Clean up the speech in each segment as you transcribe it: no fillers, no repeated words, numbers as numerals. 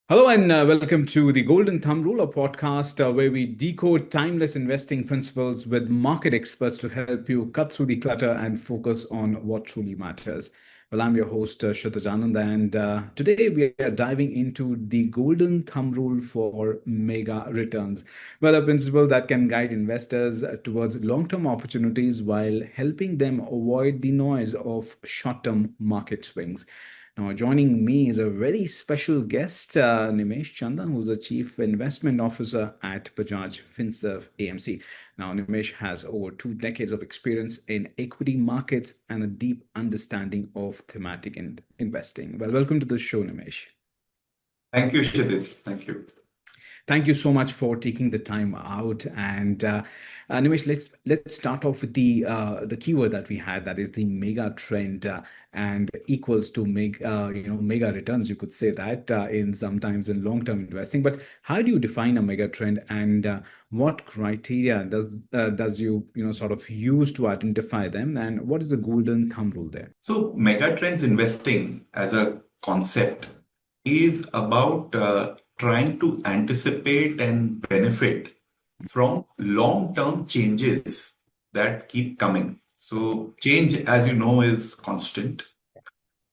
Hello and welcome to the Golden Thumb Rule, a podcast where we decode timeless investing principles with market experts to help you cut through the clutter and focus on what truly matters. Well, I'm your host, Kshitij Anand, and today we are diving into the Golden Thumb Rule for mega returns. Well, a principle that can guide investors towards long-term opportunities while helping them avoid the noise of short-term market swings. Now, joining me is a very special guest, Nimeshchandan, who's a Chief Investment Officer at Bajaj Finserv AMC. Now, Nimesh has over 2 decades of experience in equity markets and a deep understanding of thematic investing. Well, welcome to the show, Nimesh. Thank you, Kshitij. Thank you. Thank you so much for taking the time out. And Nimesh, let's start off with the keyword that we had, that is the mega trend, and equals to mega returns. You could say that in sometimes in long term investing. But how do you define a mega trend, and what criteria does you sort of use to identify them, and what is the golden thumb rule there? So, megatrends investing as a concept is about trying to anticipate and benefit from long-term changes that keep coming. So, change, as you know, is constant.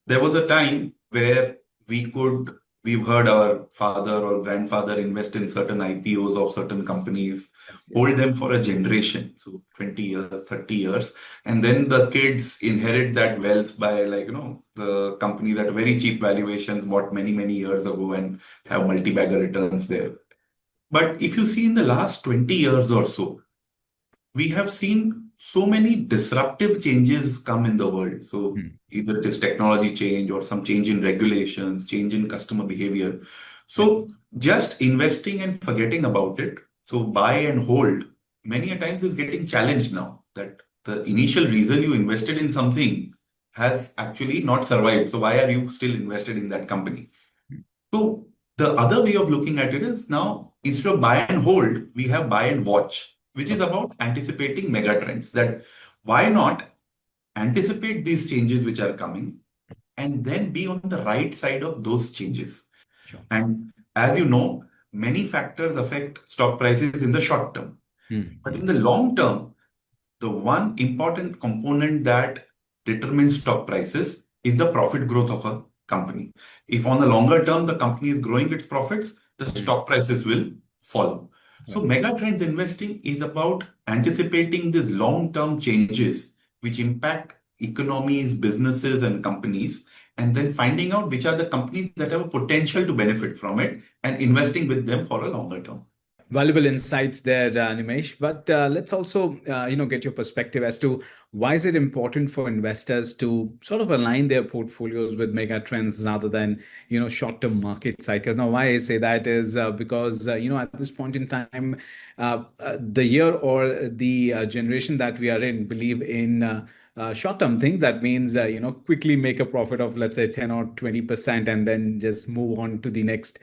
There was a time where we've heard our father or grandfather invest in certain IPOs of certain companies, Yes, hold them for a generation, so 20 years, 30 years, and then the kids inherit that wealth by, the companies at very cheap valuations bought many, many years ago and have multi-bagger returns there. But if you see in the last 20 years or so, we have seen so many disruptive changes come in the world. So yes. either it is technology change or some change in regulations, change in customer behavior. Yeah. So just investing and forgetting about it, so buy and hold, many a times is getting challenged now that the initial reason you invested in something has actually not survived. So why are you still invested in that company? So the other way of looking at it is now instead of buy and hold, we have buy and watch, which is Okay. about anticipating megatrends. That why not anticipate these changes which are coming and then be on the right side of those changes. Sure. And as you know, many factors affect stock prices in the short term. But in Mm-hmm. the long term, the one important component that determines stock prices is the profit growth of a company. If on the longer term the company is growing its profits, the stock prices will follow. So Right. megatrends investing is about anticipating these long-term changes which impact economies, businesses, and companies, and then finding out which are the companies that have a potential to benefit from it and investing with them for a longer term. Valuable insights there, Nimesh. But let's also, get your perspective as to why is it important for investors to sort of align their portfolios with mega trends rather than, short-term market cycles. Now, why I say that is because, at this point in time, the year or the generation that we are in believe in short-term things. That means, quickly make a profit of, let's say, 10 or 20% and then just move on to the next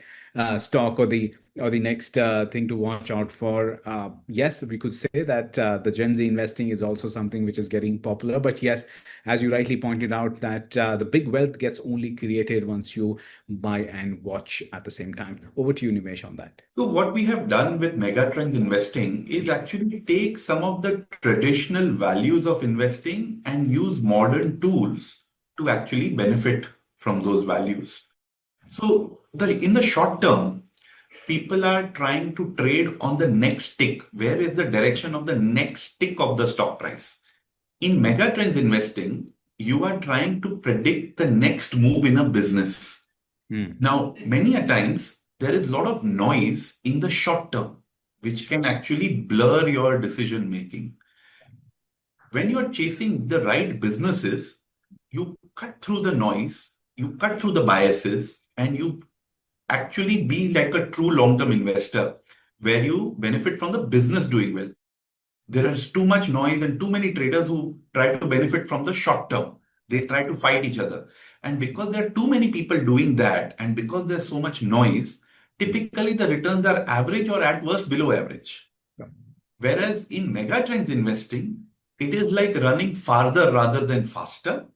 stock or the next thing to watch out for. Yes, we could say that the Gen Z investing is also something which is getting popular. But yes, as you rightly pointed out, that the big wealth gets only created once you buy and watch at the same time. Over to you, Nimesh, on that. So what we have done with megatrends investing is actually take some of the traditional values of investing and use modern tools to actually benefit from those values. So in the short term, people are trying to trade on the next tick. Where is the direction of the next tick of the stock price? In megatrends investing, you are trying to predict the next move in a business. Hmm. Now, many a times there is a lot of noise in the short term, which can actually blur your decision making. When you are chasing the right businesses, you cut through the noise, you cut through the biases, and you actually be like a true long-term investor where you benefit from the business doing well. There is too much noise and too many traders who try to benefit from the short term. They try to fight each other. And because there are too many people doing that, and because there's so much noise, typically the returns are average or at worst below average. Yeah. Whereas in megatrends investing, it is like running farther rather than faster,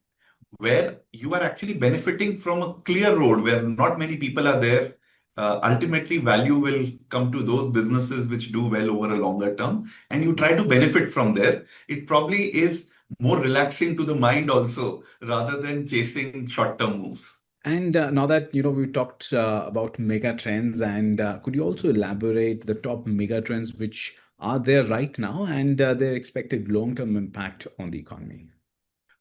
where you are actually benefiting from a clear road where not many people are there ultimately value will come to those businesses which do well over a longer term, and you try to benefit from there. It probably is more relaxing to the mind also rather than chasing short-term moves. And now that we talked about mega trends, and could you also elaborate the top mega trends which are there right now and their expected long-term impact on the economy?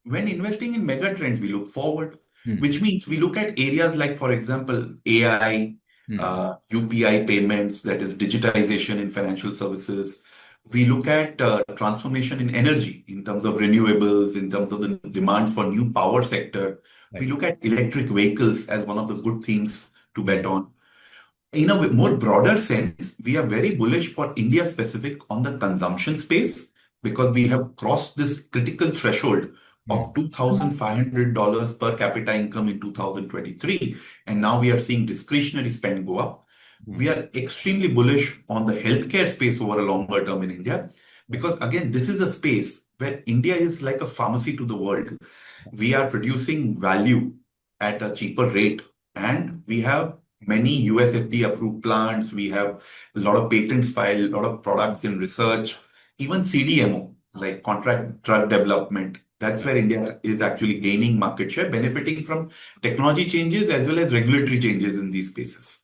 When investing in mega trends, we look forward, which Hmm. means we look at areas like, for example, AI, Hmm. UPI payments, that is digitization in financial services. We look at transformation in energy in terms of renewables, in terms of the demand for new power sector. We Right. look at electric vehicles as one of the good themes to bet Hmm. on. In a more broader sense, we are very bullish for India specific on the consumption space because we have crossed this critical threshold of Hmm. $2,500 per capita income in 2023. And now we are seeing discretionary spend go up. We Hmm. are extremely bullish on the healthcare space over a longer term in India Right. because, again, this is a space where India is like a pharmacy to the world. We are producing value at a cheaper rate, and we have many USFD approved plants. We have a lot of patents filed, a lot of products in research, even CDMO, like contract drug development. That's where Right. India is actually gaining market share, benefiting from technology changes as well as regulatory changes in these spaces.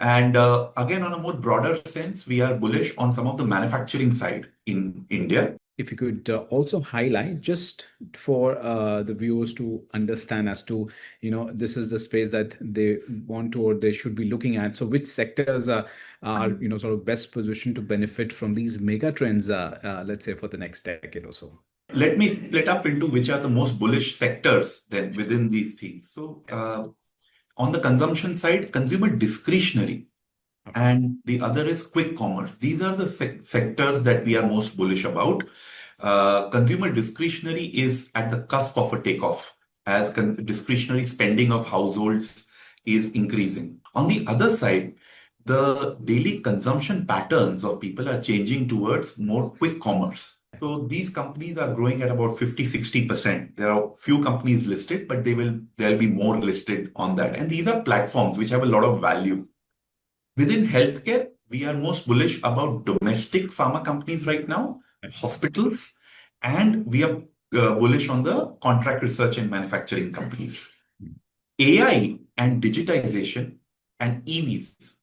And again, on a more broader sense, we are bullish on some of the manufacturing side in India. If you could also highlight just for the viewers to understand as to, this is the space that they want to or they should be looking at. So which sectors are, sort of best positioned to benefit from these mega trends, let's say for the next decade or so? Let me split up into which are the most bullish sectors then within these things. So, on the consumption side, consumer discretionary, Okay. and the other is quick commerce. These are the sectors that we are most bullish about. Consumer discretionary is at the cusp of a takeoff as discretionary spending of households is increasing. On the other side, the daily consumption patterns of people are changing towards more quick commerce. So these companies are growing at about 50-60%. There are few companies listed, but there'll be more listed on that. And these are platforms which have a lot of value. Within healthcare, we are most bullish about domestic pharma companies right now, hospitals, and we are bullish on the contract research and manufacturing companies. AI and digitization and EVs,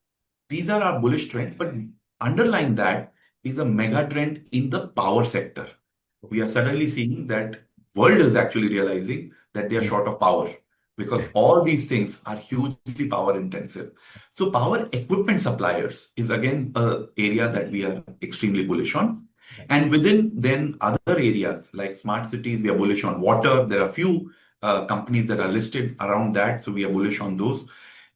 these are our bullish trends, but underlying that is a mega trend in the power sector. We are suddenly seeing that world is actually realizing that they are short of power because all these things are hugely power intensive. So power equipment suppliers is again a area that we are extremely bullish on. Right. And within then other areas like smart cities, we are bullish on water. There are few companies that are listed around that, so we are bullish on those.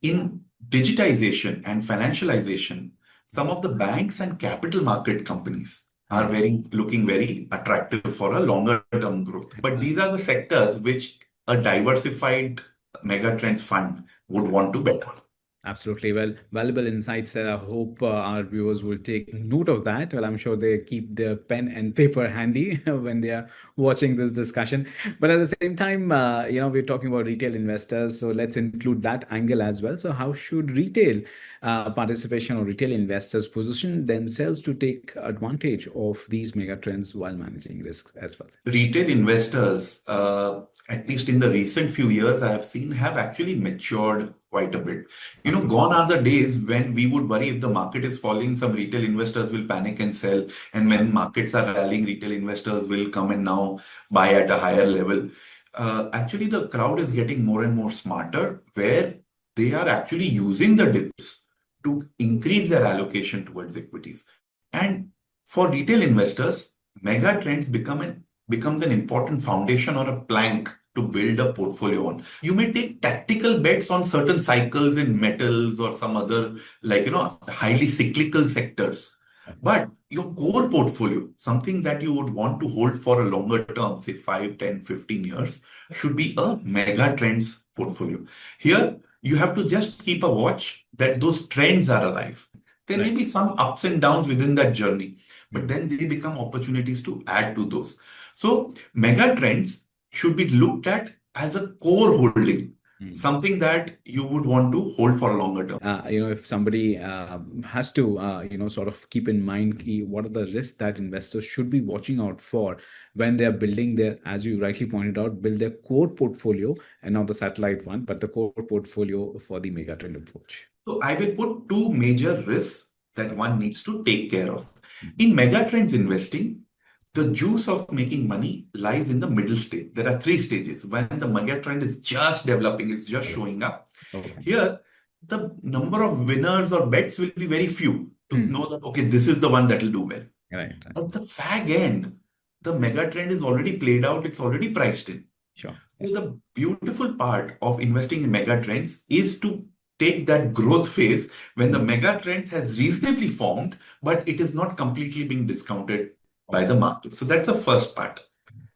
In digitization and financialization, some of the banks and capital market companies are Hmm. very looking very attractive for a longer term growth. But these are the sectors which a diversified megatrends fund would want to bet on. Absolutely. Well, valuable insights there. I hope our viewers will take note of that. Well, I'm sure they keep their pen and paper handy when they are watching this discussion. But at the same time, we're talking about retail investors. So let's include that angle as well. So, how should retail participation or retail investors position themselves to take advantage of these mega trends while managing risks as well? Retail investors, at least in the recent few years, I have seen have actually matured quite a bit. Okay. Gone are the days when we would worry if the market is falling, some retail investors will panic and sell. And when markets are rallying, retail investors will come and now buy at a higher level. Actually, the crowd is getting more and more smarter, where they are actually using the dips to increase their allocation towards equities. And for retail investors, mega trends becomes an important foundation or a plank to build a portfolio on. You may take tactical bets on certain cycles in metals or some other, like, highly cyclical sectors. But your core portfolio, something that you would want to hold for a longer term, say 5, 10, 15 years, should be a mega trends portfolio. Here, you have to just keep a watch that those trends are alive. There may Right. be some ups and downs within that journey, but Hmm. then they become opportunities to add to those. So, mega trends should be looked at as a core holding, something that you would want to hold for a longer term. If somebody has to, sort of keep in mind what are the risks that investors should be watching out for when they are building their, as you rightly pointed out, build their core portfolio and not the satellite one, but the core portfolio for the megatrend approach. So I will put two major risks that one needs to take care of. In megatrends investing, the juice of making money lies in the middle stage. There are three stages. When the megatrend is just developing, it's just showing up. Okay. Here, the number of winners or bets will be very few to know that, okay, this is the one that will do well. Right. At the fag end, the megatrend is already played out, it's already priced in. Sure. So the beautiful part of investing in megatrends is to take that growth phase when the megatrend has reasonably formed, but it is not completely being discounted by the market. So that's the first part.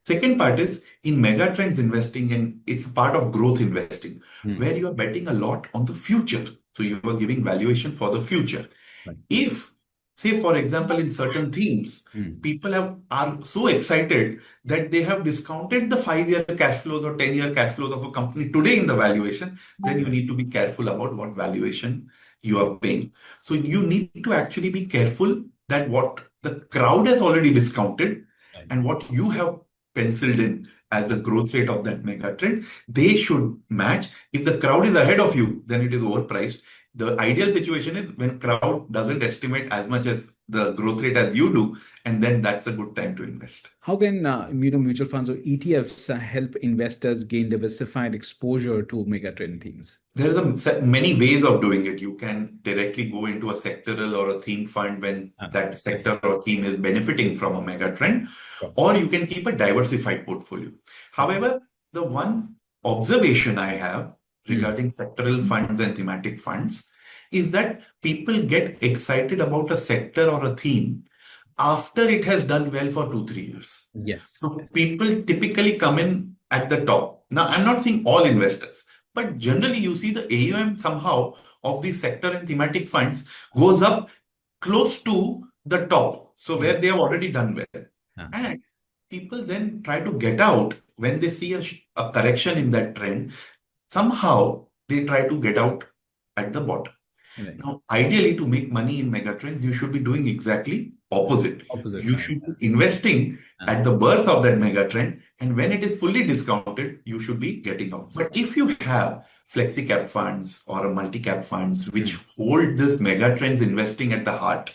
Second part is in megatrends investing, and it's part of growth investing, where you are betting a lot on the future. So you are giving valuation for the future. Right. If, say, for example, in certain themes, people are so excited that they have discounted the 5-year cash flows or 10-year cash flows of a company today in the valuation, then you need to be careful about what valuation you are paying. So you need to actually be careful that what the crowd has already discounted and what you have penciled in as the growth rate of that mega trend, they should match. If the crowd is ahead of you, then it is overpriced. The ideal situation is when crowd doesn't estimate as much as the growth rate as you do, and then that's a good time to invest. How can mutual funds or ETFs help investors gain diversified exposure to megatrend themes? There are many ways of doing it. You can directly go into a sectoral or a theme fund when that sector or theme is benefiting from a mega trend, or you can keep a diversified portfolio. However, the one observation I have regarding sectoral funds and thematic funds is that people get excited about a sector or a theme after it has done well for 2-3 years. Yes. So people typically come in at the top. Now, I'm not saying all investors, but generally you see the AUM somehow of the sector and thematic funds goes up close to the top. So where they have already done well. And people then try to get out when they see a correction in that trend. Somehow they try to get out at the bottom. Now, ideally, to make money in megatrends, you should be doing exactly opposite. You should be investing at the birth of that megatrend, and when it is fully discounted, you should be getting out. But if you have flexi cap funds or a multi-cap funds which hold this megatrends investing at the heart,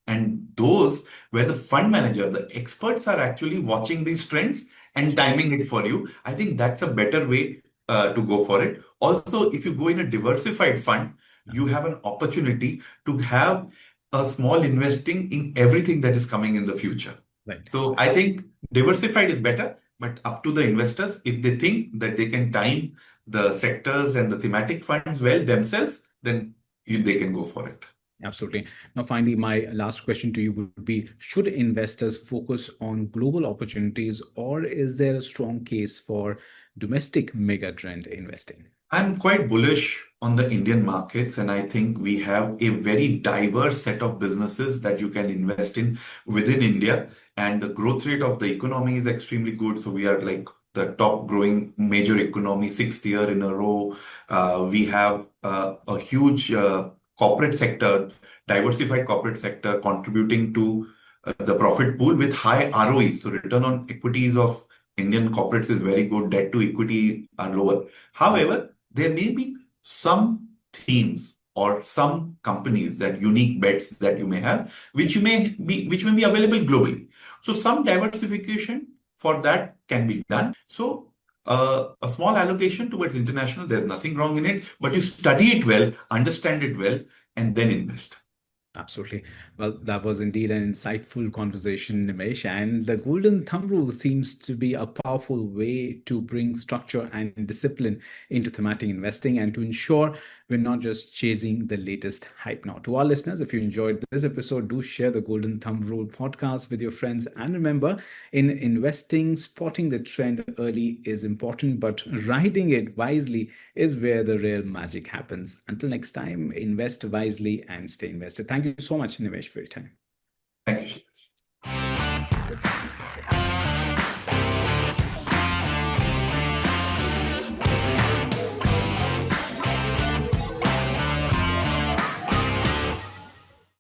and those where the fund manager, the experts are actually watching these trends and timing it for you, I think that's a better way to go for it. Also, if you go in a diversified fund, you have an opportunity to have a small investing in everything that is coming in the future. Right. So I think diversified is better, but up to the investors, if they think that they can time the sectors and the thematic funds well themselves, then they can go for it. Absolutely. Now, finally, my last question to you would be, should investors focus on global opportunities, or is there a strong case for domestic megatrend investing? I'm quite bullish on the Indian markets, and I think we have a very diverse set of businesses that you can invest in within India, and the growth rate of the economy is extremely good. So we are like the top growing major economy, 6th year in a row. We have a huge corporate sector, diversified corporate sector contributing to the profit pool with high ROE. So return on equities of Indian corporates is very good. Debt to equity are lower. However, there may be some themes or some companies that unique bets that you may have, which may be available globally. So some diversification for that can be done. So a small allocation towards international, there's nothing wrong in it, but you study it well, understand it well, and then invest. Absolutely. Well, that was indeed an insightful conversation, Nimesh. And the golden thumb rule seems to be a powerful way to bring structure and discipline into thematic investing and to ensure we're not just chasing the latest hype. Now, to our listeners, if you enjoyed this episode, do share the Golden Thumb Rule podcast with your friends. And remember, in investing, spotting the trend early is important, but riding it wisely is where the real magic happens. Until next time, invest wisely and stay invested. Thank you so much, Nimesh, for your time. Thank you.